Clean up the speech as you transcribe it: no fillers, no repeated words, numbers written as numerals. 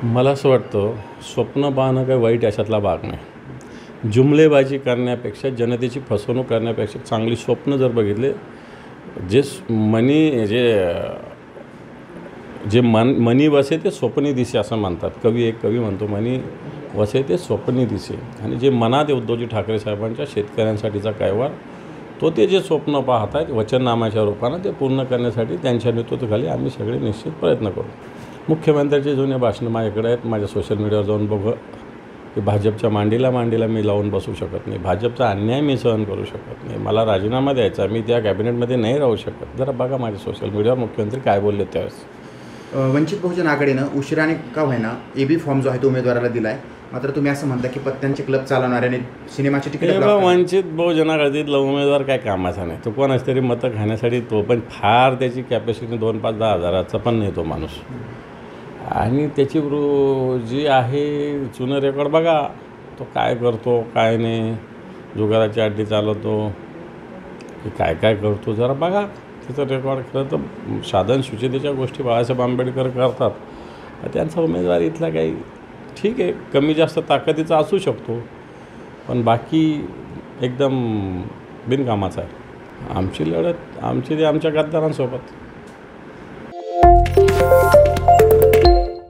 मला असं वाटतं स्वप्न पाहणं काही वाईट याच्यातला भाग नाही. जुमलेबाजी करण्यापेक्षा, जनतेची फसवणूक करण्यापेक्षा चांगली स्वप्न जर बघितले, जे मनी वसे ते स्वप्नी दिसे असं म्हणतात. एक कवी म्हणतो, मनी वसे ते स्वप्नी दिसे. आणि जे मनात उद्धवजी ठाकरे साहेबांच्या शेतकऱ्यांसाठीचा कायवार, ते जे स्वप्न पाहत आहेत वचननाम्याच्या रूपानं, ते पूर्ण करण्यासाठी त्यांच्या नेतृत्वाखाली आम्ही सगळे निश्चित प्रयत्न करू. मुख्यमंत्र्यांचे जुने भाषणं माझ्याकडे आहेत, माझ्या सोशल मीडियावर जाऊन बघा. की भाजपच्या मांडीला मी लावून बसू शकत नाही, भाजपचा अन्याय मी सहन करू शकत नाही, मला राजीनामा द्यायचा, मी त्या कॅबिनेटमध्ये नाही राहू शकत. जरा बघा माझ्या सोशल मीडियावर मुख्यमंत्री काय बोलले त्यावेळेस. वंचित बहुजन आघाडीनं उशिराने का होईना AB फॉर्म जो आहे तो उमेदवाराला दिला आहे, मात्र तुम्ही असं म्हणता की पत्त्यांचे क्लब चालवणाऱ्याने सिनेमाची तिकीट. वंचित बहुजन आघाडीतला उमेदवार काय कामाचा नाही, तो कोणाच तरी मतं खाण्यासाठी, तो पण फार त्याची कॅपॅसिटी 2-5-10 हजाराचा पण नाही तो माणूस. आणि त्याची जी आहे जुनं रेकॉर्ड बघा, तो काय करतो काय नाही, जुगाराची अड्डी चालवतो की काय करतो, जरा बघा त्याचं रेकॉर्ड. खरं तर साधन सुचितेच्या गोष्टी बाळासाहेब आंबेडकर करतात. त्यांचा उमेदवार इथला काही ठीक आहे, कमी जास्त ताकदीचा असू शकतो, पण बाकी एकदम बिनकामाचा आहे. आमची लढत आमच्या गद्दारांसोबत.